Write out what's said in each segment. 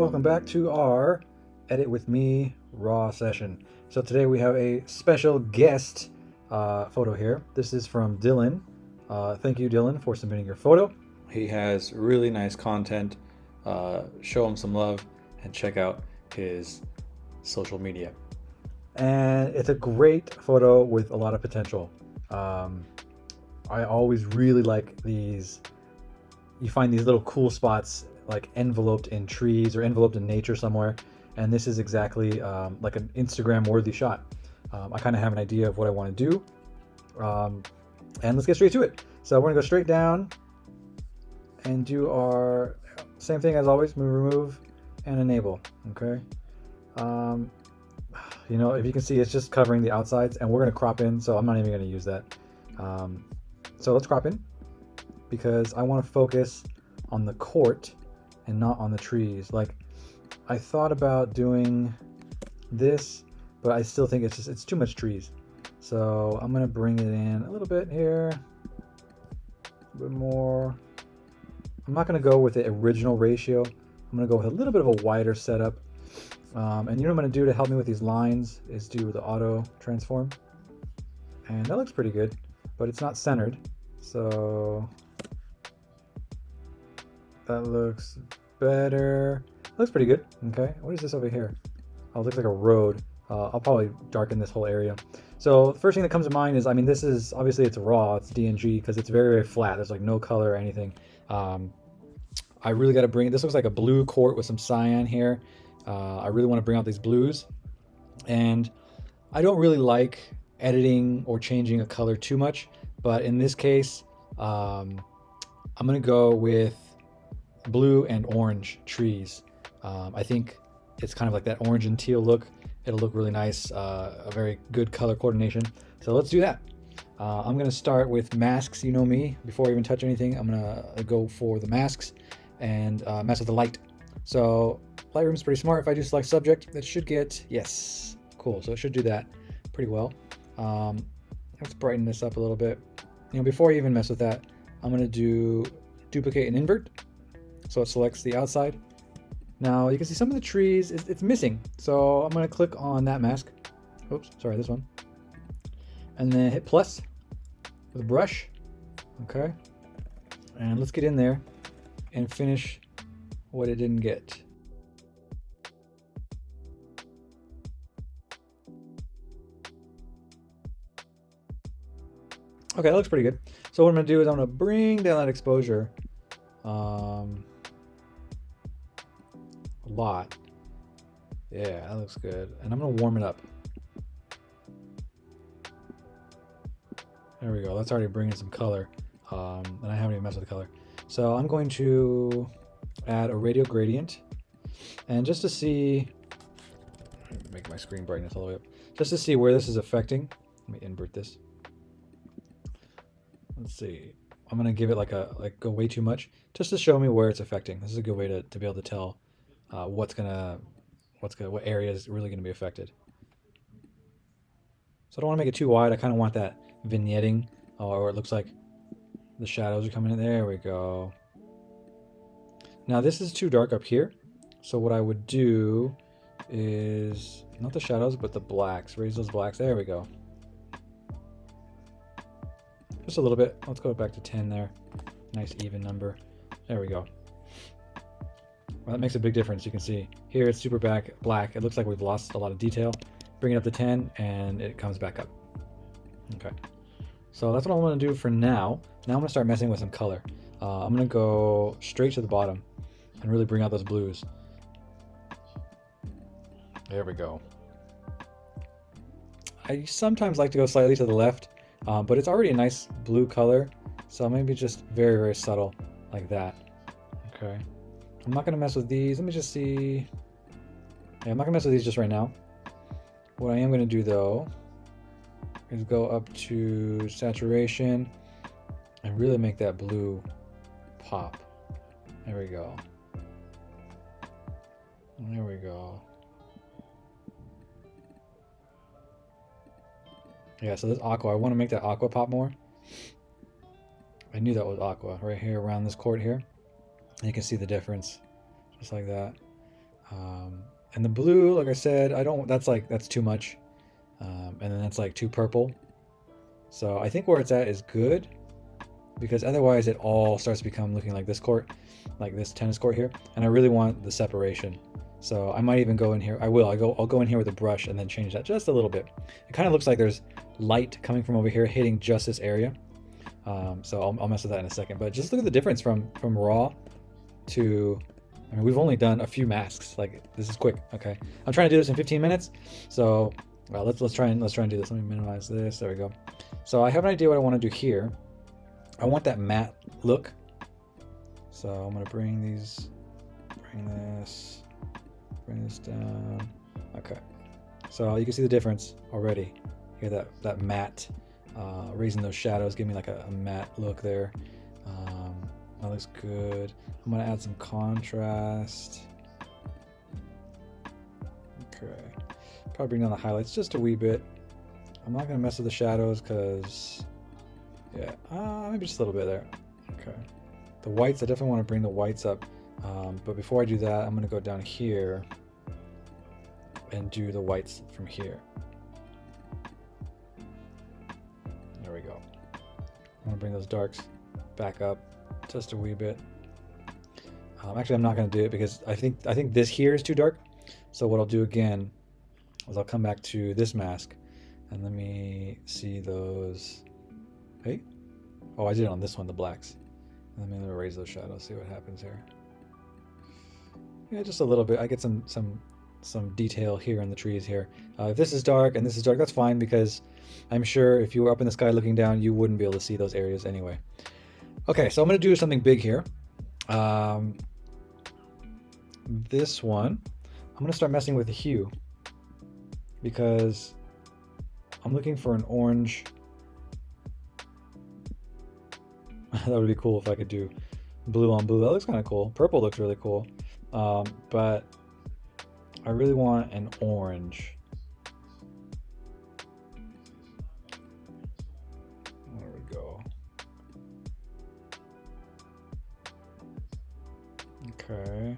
welcome back to our Edit With Me Raw session. So today we have a special guest photo here. This is from Dylan. Thank you, Dylan, for submitting your photo. He has really nice content. Show him some love and check out his social media. And it's a great photo with a lot of potential. I always really like these. You find these little cool spots like enveloped in trees or enveloped in nature somewhere, and this is exactly like an Instagram worthy shot. I kind of have an idea of what I want to do, and let's get straight to it. So we're gonna go straight down and do our same thing as always: remove and enable. Okay. You know, if you can see, it's just covering the outsides, and we're gonna crop in, so I'm not even gonna use that. So let's crop in because I want to focus on the court and not on the trees. Like, I thought about doing this, but I still think it's too much trees. So I'm gonna bring it in a little bit here, a bit more. I'm not gonna go with the original ratio. I'm gonna go with a little bit of a wider setup. And you know what I'm gonna do to help me with these lines is do the auto transform. And that looks pretty good, but it's not centered. So that looks better. Looks pretty good. Okay, what is this over here? Oh, it looks like a road. I'll probably darken this whole area. So the first thing that comes to mind is, I mean, this is obviously it's raw, it's DNG because it's very, very flat. There's like no color or anything. I really got to bring, this looks like a blue court with some cyan here. I really want to bring out these blues, and I don't really like editing or changing a color too much, but in this case, I'm gonna go with blue and orange trees. I think it's kind of like that orange and teal look. It'll look really nice, a very good color coordination. So let's do that. I'm gonna start with masks. You know me, before I even touch anything, I'm gonna go for the masks and mess with the light. So Lightroom's pretty smart. If I do select subject, it should get, yes, cool. So it should do that pretty well. Let's brighten this up a little bit. You know, before I even mess with that, I'm gonna do duplicate and invert. So it selects the outside. Now you can see some of the trees, it's missing. So I'm gonna click on that mask. Oops, sorry, this one. And then hit plus with a brush. Okay. And let's get in there and finish what it didn't get. Okay, that looks pretty good. So what I'm gonna do is I'm gonna bring down that exposure a lot. Yeah, that looks good. And I'm gonna warm it up. There we go. That's already bringing some color. And I haven't even messed with the color. So I'm going to add a radial gradient. And just to see, make my screen brightness all the way up. Just to see where this is affecting. Let me invert this. Let's see. I'm gonna give it like go way too much, just to show me where it's affecting. This is a good way to be able to tell what area is really gonna be affected. So I don't want to make it too wide. I kind of want that vignetting, or it looks like the shadows are coming in. There we go. Now this is too dark up here, so what I would do is not the shadows, but the blacks. Raise those blacks. There we go. Just a little bit. Let's go back to 10 there. Nice even number. There we go. Well, that makes a big difference. You can see here it's super black. It looks like we've lost a lot of detail. Bring it up to 10 and it comes back up. Okay. So that's what I'm going to do for now. Now I'm going to start messing with some color. I'm going to go straight to the bottom and really bring out those blues. There we go. I sometimes like to go slightly to the left. But it's already a nice blue color, so maybe just very, very subtle like that. Okay. I'm not going to mess with these. Let me just see. Yeah, I'm not going to mess with these just right now. What I am going to do, though, is go up to saturation and really make that blue pop. There we go. There we go. Yeah, so this aqua, I want to make that aqua pop more. I knew that was aqua right here around this court here. And you can see the difference, just like that. And the blue, like I said, that's too much. And then that's like too purple. So I think where it's at is good, because otherwise it all starts to become looking like this court, like this tennis court here. And I really want the separation. So I might even go in here. I'll go in here with a brush and then change that just a little bit. It kind of looks like there's light coming from over here hitting just this area. So I'll mess with that in a second. But just look at the difference from raw to, I mean, we've only done a few masks. Like, this is quick. Okay, I'm trying to do this in 15 minutes. So let's try and do this. Let me minimize this. There we go. So I have an idea what I want to do here. I want that matte look. So I'm gonna bring this down. Okay. So you can see the difference already. Here, that matte, raising those shadows, give me like a matte look there. That looks good. I'm gonna add some contrast. Okay. Probably bring down the highlights just a wee bit. I'm not gonna mess with the shadows because, yeah, maybe just a little bit there. Okay. The whites, I definitely want to bring the whites up. But before I do that, I'm gonna go down here and do the whites from here. There we go. I'm gonna bring those darks back up just a wee bit. Actually, I'm not gonna do it because I think this here is too dark. So what I'll do again is I'll come back to this mask and let me see those. Hey, oh, I did it on this one, the blacks. Let me raise those shadows, see what happens here. Yeah, just a little bit. I get some detail here in the trees here. If this is dark and this is dark, that's fine, because I'm sure if you were up in the sky looking down, you wouldn't be able to see those areas anyway. Okay, so I'm going to do something big here. This one, I'm going to start messing with the hue, because I'm looking for an orange. That would be cool if I could do blue on blue. That looks kind of cool. Purple looks really cool. But I really want an orange. There we go. Okay.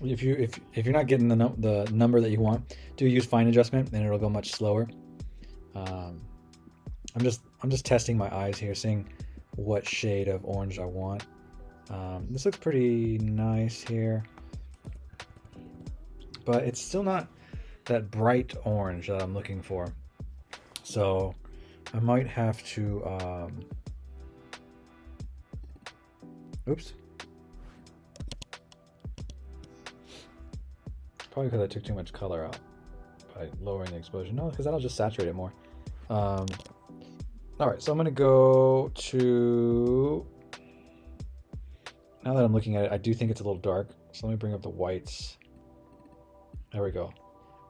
If you're not getting the number that you want, do use fine adjustment and it'll go much slower. I'm just testing my eyes here, seeing what shade of orange I want. This looks pretty nice here, but it's still not that bright orange that I'm looking for. So I might have to, oops. Probably because I took too much color out by lowering the exposure. No, because that'll just saturate it more. All right, so I'm gonna go to, now that I'm looking at it, I do think it's a little dark. So let me bring up the whites. There we go.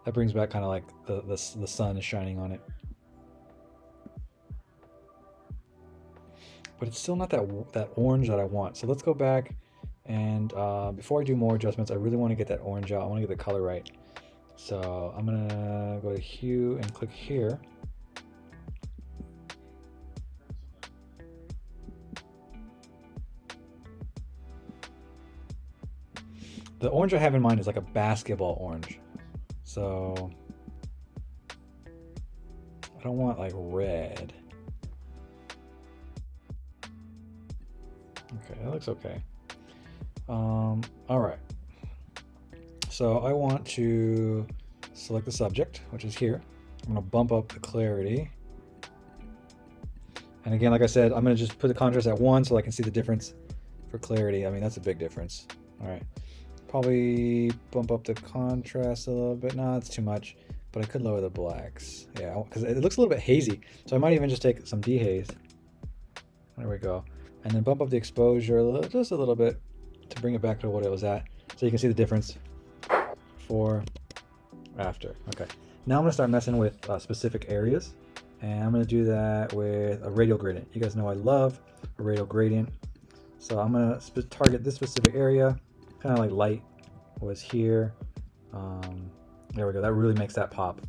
That brings back kind of like the sun is shining on it. But it's still not that orange that I want. So let's go back. And before I do more adjustments, I really want to get that orange out. I want to get the color right. So I'm going to go to hue and click here. The orange I have in mind is like a basketball orange. So I don't want like red. Okay, that looks okay. All right, so I want to select the subject, which is here. I'm going to bump up the clarity, and again, like I said, I'm going to just put the contrast at 1 so I can see the difference for clarity. I mean, that's a big difference. All right, probably bump up the contrast a little bit. No, it's too much, but I could lower the blacks. Yeah, because it looks a little bit hazy, so I might even just take some dehaze. There we go, and then bump up the exposure just a little bit to bring it back to what it was at, so you can see the difference before, after. Okay, now I'm gonna start messing with specific areas, and I'm gonna do that with a radial gradient. You guys know I love a radial gradient, so I'm gonna target this specific area, kind of like light was here. There we go. That really makes that pop.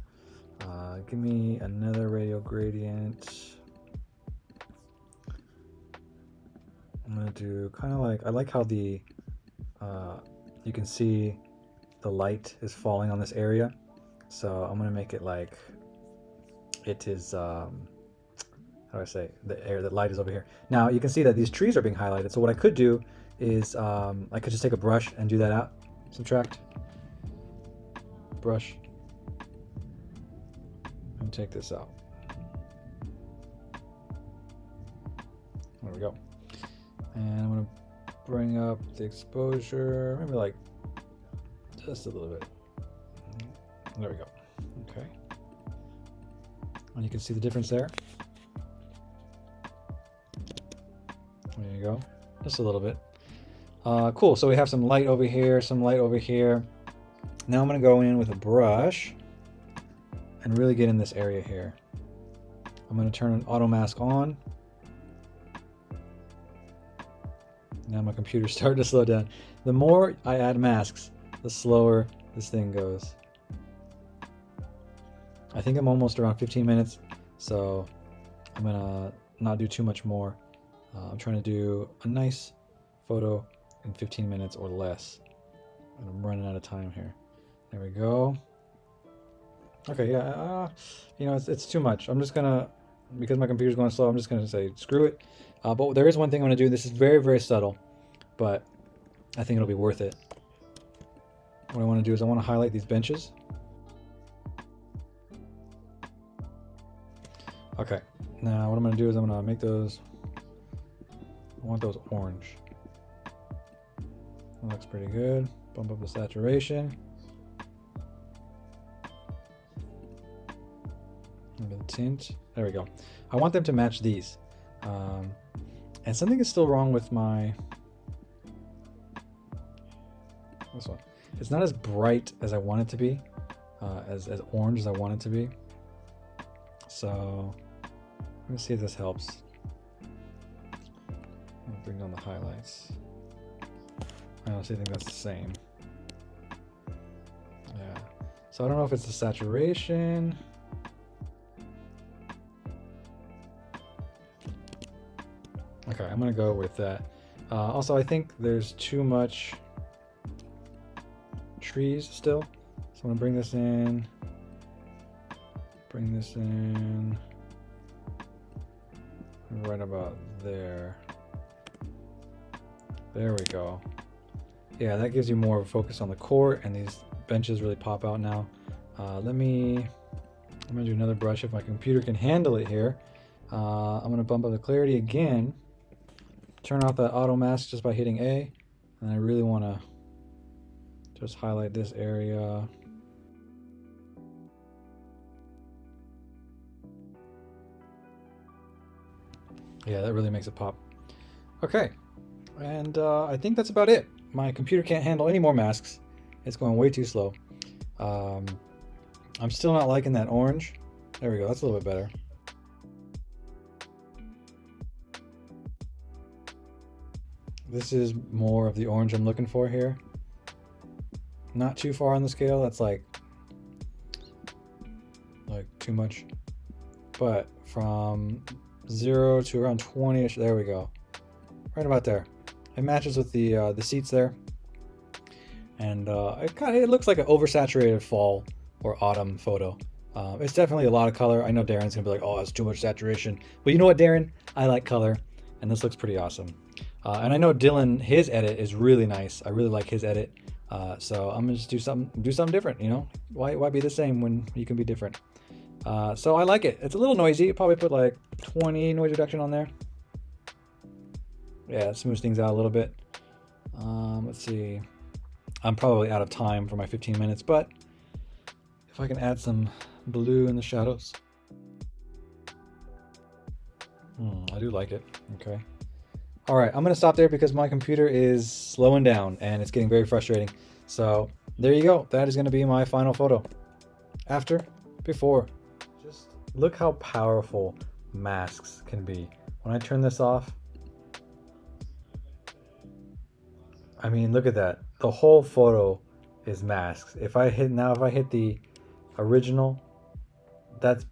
Give me another radial gradient. I'm gonna do kind of like, I like how the you can see the light is falling on this area. So I'm gonna make it like it is how do I say, the light is over here. Now you can see that these trees are being highlighted. So what I could do is I could just take a brush and do that out. Subtract, brush, and take this out. There we go. And I'm gonna bring up the exposure, maybe like just a little bit. There we go. Okay. And you can see the difference there. There you go. Just a little bit. Cool. So we have some light over here, some light over here. Now I'm going to go in with a brush and really get in this area here. I'm going to turn an auto mask on. Now my computer's starting to slow down. The more I add masks, the slower this thing goes. I think I'm almost around 15 minutes, so I'm gonna not do too much more. I'm trying to do a nice photo in 15 minutes or less. And I'm running out of time here. There we go. Okay, yeah, you know, it's too much. I'm just gonna, because my computer's going slow, I'm just gonna say screw it. But there is one thing I'm gonna do. This is very, very subtle, but I think it'll be worth it. What I want to do is I want to highlight these benches. Okay, now what I'm going to do is I'm going to make those, I want those orange. That looks pretty good. Bump up the saturation. Maybe the tint. There we go. I want them to match these. And something is still wrong with this one. It's not as bright as I want it to be, as orange as I want it to be. So let me see if this helps. I'll bring down the highlights. I honestly think that's the same. Yeah. So I don't know if it's the saturation. Okay, I'm gonna go with that. Also, I think there's too much trees still. So I'm gonna bring this in. Bring this in right about there. There we go. Yeah, that gives you more of a focus on the court, and these benches really pop out now. I'm gonna do another brush if my computer can handle it here. I'm gonna bump up the clarity again. Turn off that auto mask just by hitting A, and I really wanna just highlight this area. Yeah, that really makes it pop. Okay, and I think that's about it. My computer can't handle any more masks. It's going way too slow. I'm still not liking that orange. There we go, that's a little bit better. This is more of the orange I'm looking for here. Not too far on the scale, that's like too much. But from 0 to around 20ish, there we go. Right about there. It matches with the seats there. And it looks like an oversaturated fall or autumn photo. It's definitely a lot of color. I know Darren's gonna be like, oh, it's too much saturation. But you know what, Darren? I like color, and this looks pretty awesome. And I know Dylan, his edit is really nice. I really like his edit. So I'm gonna just do something different, you know? Why be the same when you can be different? So I like it. It's a little noisy. Probably put like 20 noise reduction on there. Yeah, it smooths things out a little bit. Let's see. I'm probably out of time for my 15 minutes, but if I can add some blue in the shadows. I do like it. Okay. All right, I'm gonna stop there because my computer is slowing down and it's getting very frustrating. So there you go. That is gonna be my final photo. After, before. Just look how powerful masks can be. When I turn this off, I mean, look at that. The whole photo is masks. If I hit the original, that's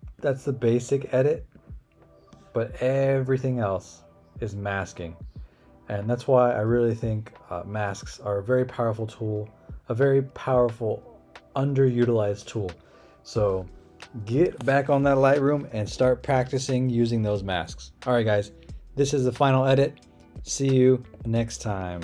the basic edit, but everything else is masking. And that's why I really think masks are a very powerful tool, a very powerful underutilized tool. So get back on that Lightroom and start practicing using those masks. All right, guys, this is the final edit. See you next time.